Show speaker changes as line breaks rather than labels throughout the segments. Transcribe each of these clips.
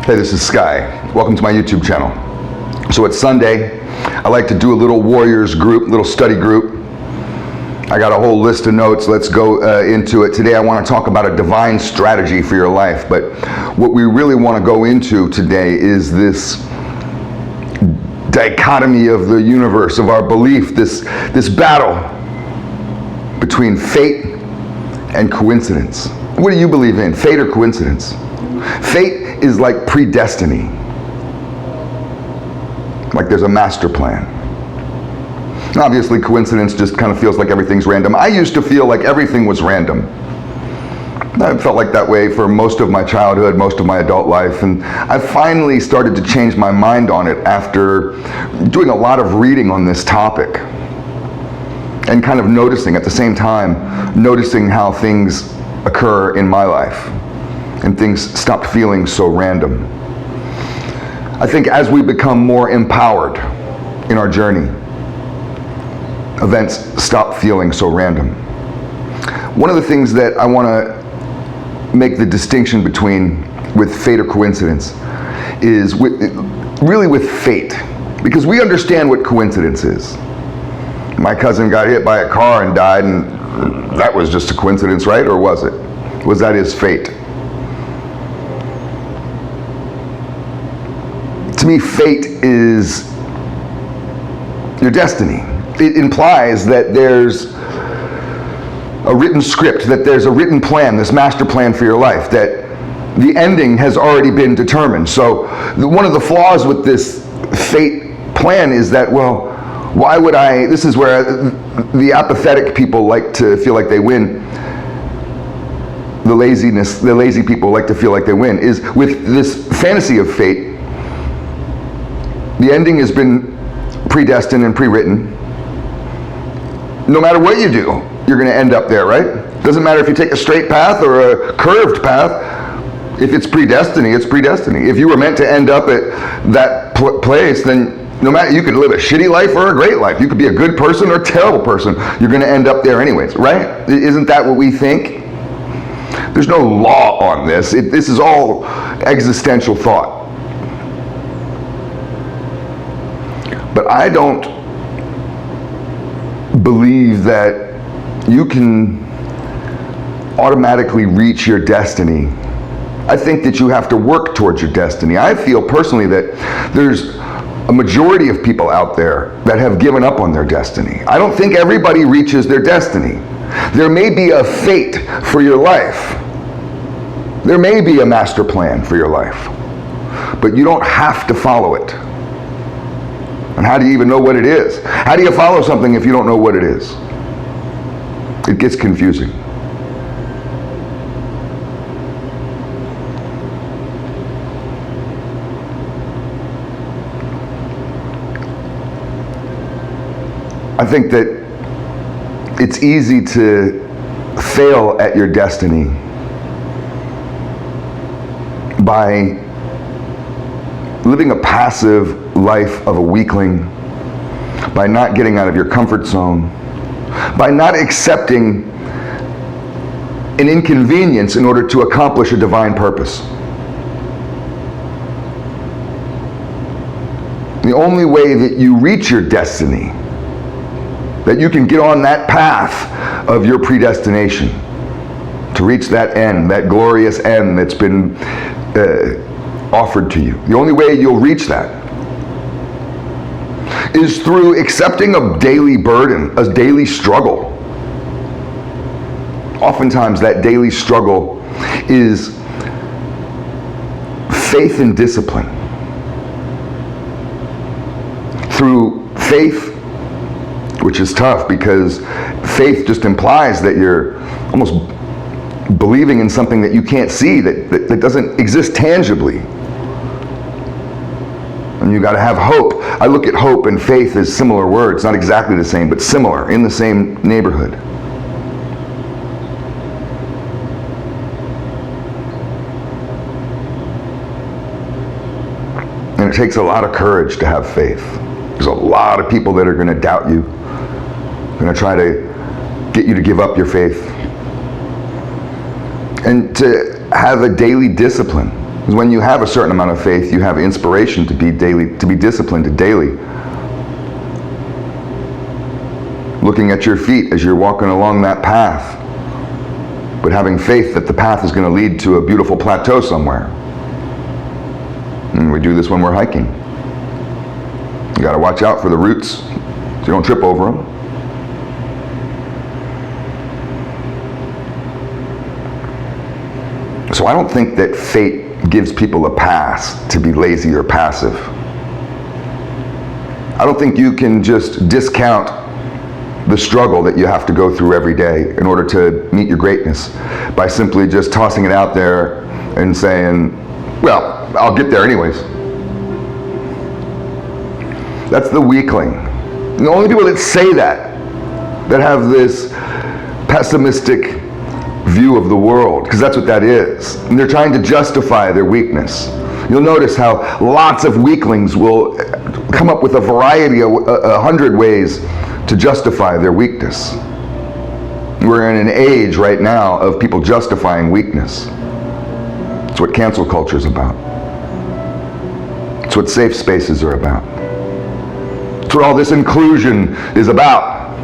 Hey, this is Sky. Welcome to my YouTube channel. So it's Sunday. I like to do a little warriors group, little study group. I got a whole list of notes. Let's go into it. Today I want to talk about a divine strategy for your life. But what we really want to go into today is this dichotomy of the universe, of our belief, this battle between fate and coincidence. What do you believe in, fate or coincidence? Fate is like predestiny. Like there's a master plan. Obviously, coincidence just kind of feels like everything's random. I used to feel like everything was random. I felt like that way for most of my childhood, most of my adult life, and I finally started to change my mind on it after doing a lot of reading on this topic and kind of noticing at the same time, noticing how things occur in my life and things stopped feeling so random. I think as we become more empowered in our journey, events stop feeling so random. One of the things that I want to make the distinction between with fate or coincidence is really with fate, because we understand what coincidence is. My cousin got hit by a car and died, and that was just a coincidence, right? Or was it? Was that his fate? To me, fate is your destiny. It implies that there's a written script, that there's a written plan, this master plan for your life, that the ending has already been determined. So one of the flaws with this fate plan is that, well, why would I, this is where the apathetic people like to feel like they win. The lazy people like to feel like they win, is with this fantasy of fate. The ending has been predestined and pre-written. No matter what you do, you're going to end up there, right? Doesn't matter if you take a straight path or a curved path. If it's predestiny, it's predestiny. If you were meant to end up at that place, then no matter, you could live a shitty life or a great life. You could be a good person or a terrible person. You're going to end up there anyways, right? Isn't that what we think? There's no law on this. This is all existential thought. But I don't believe that you can automatically reach your destiny. I think that you have to work towards your destiny. I feel personally that there's a majority of people out there that have given up on their destiny. I don't think everybody reaches their destiny. There may be a fate for your life. There may be a master plan for your life, but you don't have to follow it. And how do you even know what it is? How do you follow something if you don't know what it is? It gets confusing. I think that it's easy to fail at your destiny by living a passive life of a weakling, by not getting out of your comfort zone, by not accepting an inconvenience in order to accomplish a divine purpose. The only way that you reach your destiny, that you can get on that path of your predestination to reach that end, that glorious end that's been offered to you. The only way you'll reach that is through accepting a daily burden, a daily struggle. Oftentimes that daily struggle is faith and discipline. Through faith, which is tough because faith just implies that you're almost believing in something that you can't see, that doesn't exist tangibly. And you got to have hope. I look at hope and faith as similar words, not exactly the same, but similar, in the same neighborhood. And it takes a lot of courage to have faith. There's a lot of people that are going to doubt you, going to try to get you to give up your faith. And to have a daily discipline Because when you have a certain amount of faith, you have inspiration to be disciplined daily. Looking at your feet as you're walking along that path, but having faith that the path is going to lead to a beautiful plateau somewhere. And we do this when we're hiking. You got to watch out for the roots so you don't trip over them. So I don't think that fate gives people a pass to be lazy or passive. I don't think you can just discount the struggle that you have to go through every day in order to meet your greatness by simply just tossing it out there and saying, well, I'll get there anyways. That's the weakling. The only people that say that have this pessimistic view of the world, because that's what that is. And they're trying to justify their weakness. You'll notice how lots of weaklings will come up with a variety of 100 ways to justify their weakness. We're in an age right now of people justifying weakness. It's what cancel culture is about. It's what safe spaces are about. It's what all this inclusion is about.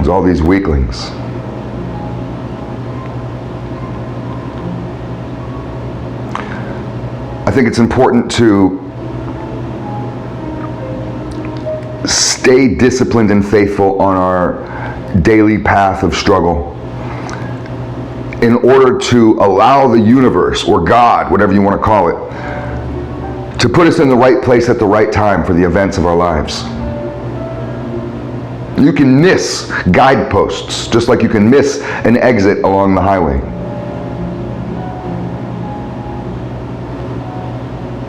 It's all these weaklings. I think it's important to stay disciplined and faithful on our daily path of struggle in order to allow the universe, or God, whatever you want to call it, to put us in the right place at the right time for the events of our lives. You can miss guideposts just like you can miss an exit along the highway.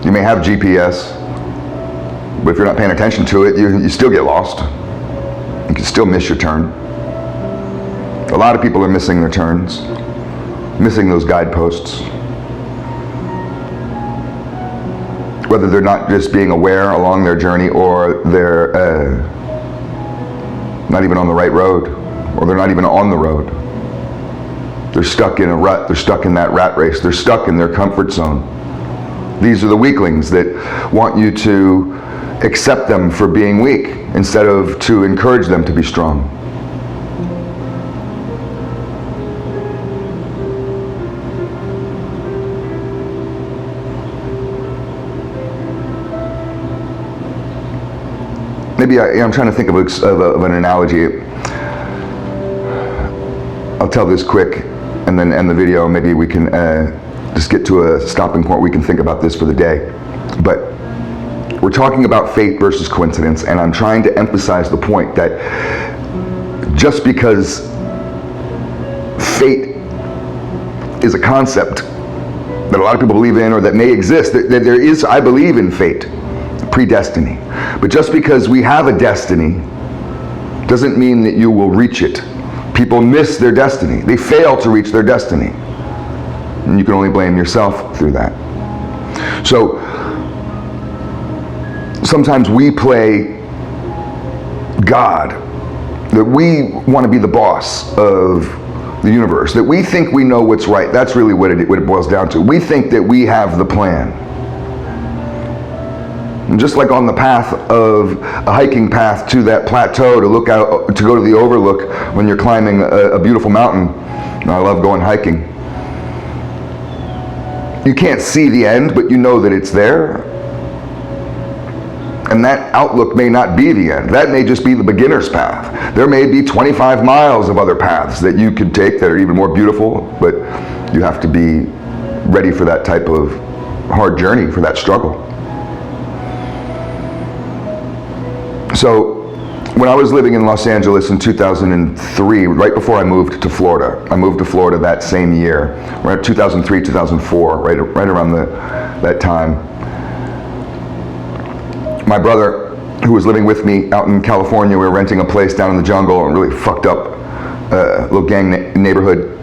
You may have GPS, but if you're not paying attention to it, you still get lost. You can still miss your turn. A lot of people are missing their turns, missing those guideposts. Whether they're not just being aware along their journey, or they're not even on the right road, or they're not even on the road. They're stuck in a rut. They're stuck in that rat race. They're stuck in their comfort zone. These are the weaklings that want you to accept them for being weak instead of to encourage them to be strong. Maybe I'm trying to think of an analogy. I'll tell this quick and then end the video. Maybe we can just get to a stopping point where we can think about this for the day. But we're talking about fate versus coincidence, and I'm trying to emphasize the point that just because fate is a concept that a lot of people believe in, or that may exist, that there is, I believe in fate, predestiny. But just because we have a destiny doesn't mean that you will reach it. People miss their destiny. They fail to reach their destiny. And you can only blame yourself through that. So sometimes we play God, that we want to be the boss of the universe, that we think we know what's right. That's really what it boils down to. We think that we have the plan. And just like on the path of a hiking path to that plateau to look out, to go to the overlook when you're climbing a beautiful mountain. And I love going hiking. You can't see the end, but you know that it's there. And that outlook may not be the end. That may just be the beginner's path. There may be 25 miles of other paths that you could take that are even more beautiful, but you have to be ready for that type of hard journey, for that struggle. So when I was living in Los Angeles in 2003, right before I moved to Florida, I moved to Florida that same year, right, 2003, 2004, right around that time. My brother, who was living with me out in California, we were renting a place down in the jungle, a really fucked up little gang neighborhood.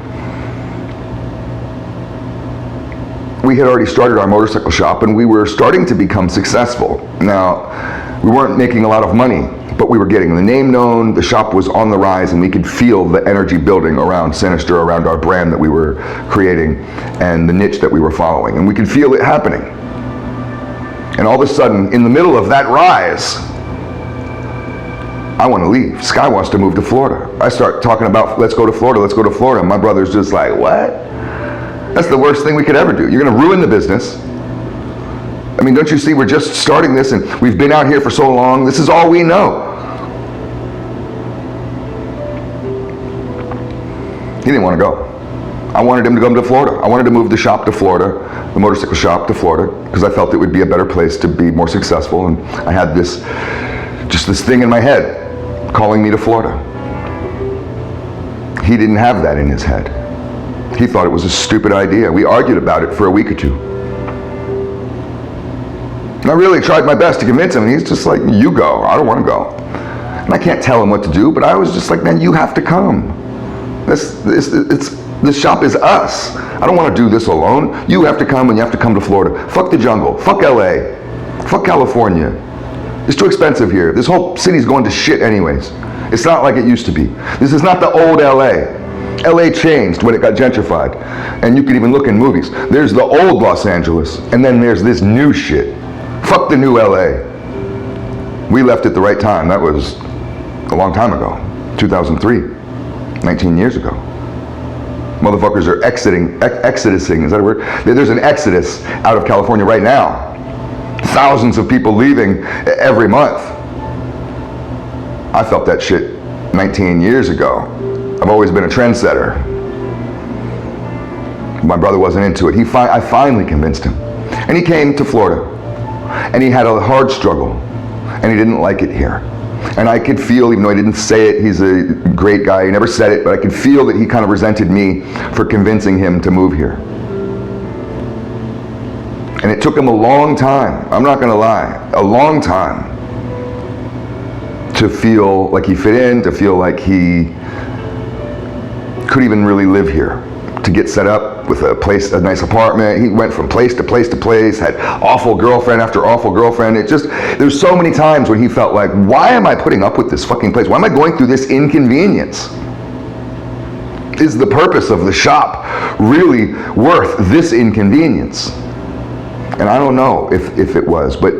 We had already started our motorcycle shop, and we were starting to become successful. Now, We weren't making a lot of money, but we were getting the name known, the shop was on the rise, and we could feel the energy building around Sinister, around our brand that we were creating, and the niche that we were following. And we could feel it happening. And all of a sudden, in the middle of that rise, I want to leave. Sky wants to move to Florida. I start talking about, let's go to Florida, let's go to Florida. And my brother's just like, what? That's the worst thing we could ever do. You're going to ruin the business. I mean, don't you see, we're just starting this and we've been out here for so long. This is all we know. He didn't want to go. I wanted him to come to Florida. I wanted to move the shop to Florida, the motorcycle shop to Florida, because I felt it would be a better place to be more successful. And I had this thing in my head calling me to Florida. He didn't have that in his head. He thought it was a stupid idea. We argued about it for a week or two. And I really tried my best to convince him, and he's just like, you go, I don't want to go. And I can't tell him what to do, but I was just like, man, you have to come. This shop is us. I don't want to do this alone. You have to come, and you have to come to Florida. Fuck the jungle, fuck LA, fuck California. It's too expensive here. This whole city's going to shit anyways. It's not like it used to be. This is not the old LA. LA changed when it got gentrified. And you can even look in movies. There's the old Los Angeles, and then there's this new shit. Fuck the new LA. We left at the right time. That was a long time ago. 2003. 19 years ago. Motherfuckers are exodusing, is that a word? There's an exodus out of California right now. Thousands of people leaving every month. I felt that shit 19 years ago. I've always been a trendsetter. My brother wasn't into it. I finally convinced him. And he came to Florida. And he had a hard struggle. And he didn't like it here. And I could feel, even though he didn't say it, he's a great guy, he never said it, but I could feel that he kind of resented me for convincing him to move here. And it took him a long time, I'm not gonna lie, a long time to feel like he fit in, to feel like he could even really live here, to get set up with a place, a nice apartment. He went from place to place to place, had awful girlfriend after awful girlfriend. There's so many times when he felt like, why am I putting up with this fucking place? Why am I going through this inconvenience? Is the purpose of the shop really worth this inconvenience? And I don't know if it was, but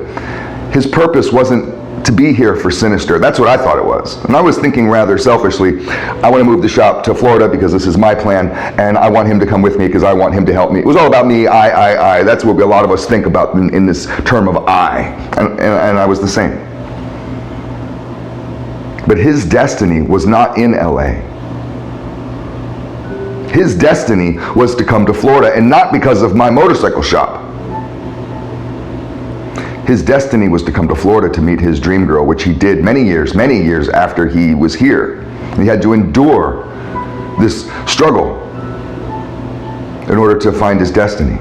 his purpose wasn't to be here for Sinister. That's what I thought it was. And I was thinking rather selfishly, I want to move the shop to Florida because this is my plan, and I want him to come with me because I want him to help me. It was all about me, I. That's what a lot of us think about in this term of I. And I was the same. But his destiny was not in LA. His destiny was to come to Florida, and not because of my motorcycle shop. His destiny was to come to Florida to meet his dream girl, which he did many years after he was here. He had to endure this struggle in order to find his destiny.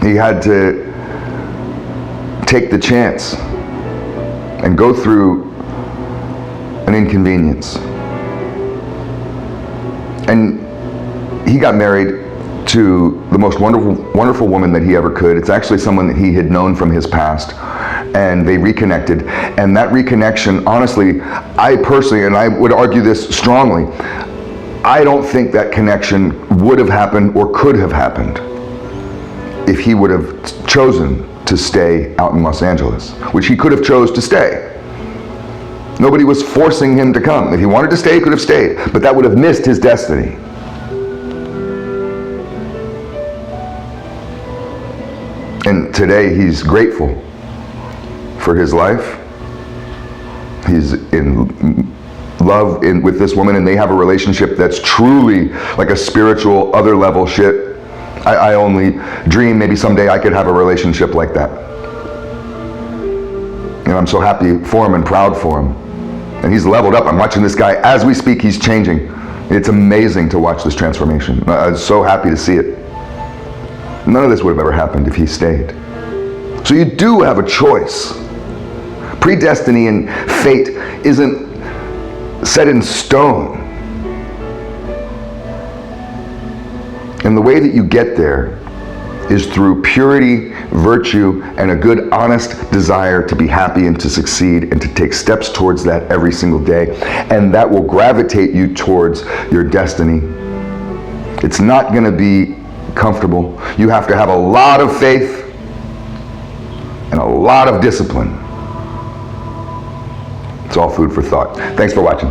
He had to take the chance and go through an inconvenience. And he got married to the most wonderful woman that he ever could. It's actually someone that he had known from his past, and they reconnected. And that reconnection, honestly, I personally, and I would argue this strongly, I don't think that connection would have happened or could have happened if he would have chosen to stay out in Los Angeles, which he could have chose to stay. Nobody was forcing him to come. If he wanted to stay, he could have stayed, but that would have missed his destiny. And today he's grateful for his life. He's in love with this woman, and they have a relationship that's truly like a spiritual, other level shit. I only dream maybe someday I could have a relationship like that. And I'm so happy for him and proud for him. And he's leveled up. I'm watching this guy as we speak. He's changing. It's amazing to watch this transformation. I'm so happy to see it. None of this would have ever happened if he stayed. So you do have a choice. Predestiny and fate isn't set in stone. And the way that you get there is through purity, virtue, and a good, honest desire to be happy and to succeed and to take steps towards that every single day. And that will gravitate you towards your destiny. It's not going to be comfortable. You have to have a lot of faith and a lot of discipline. It's all food for thought. Thanks for watching.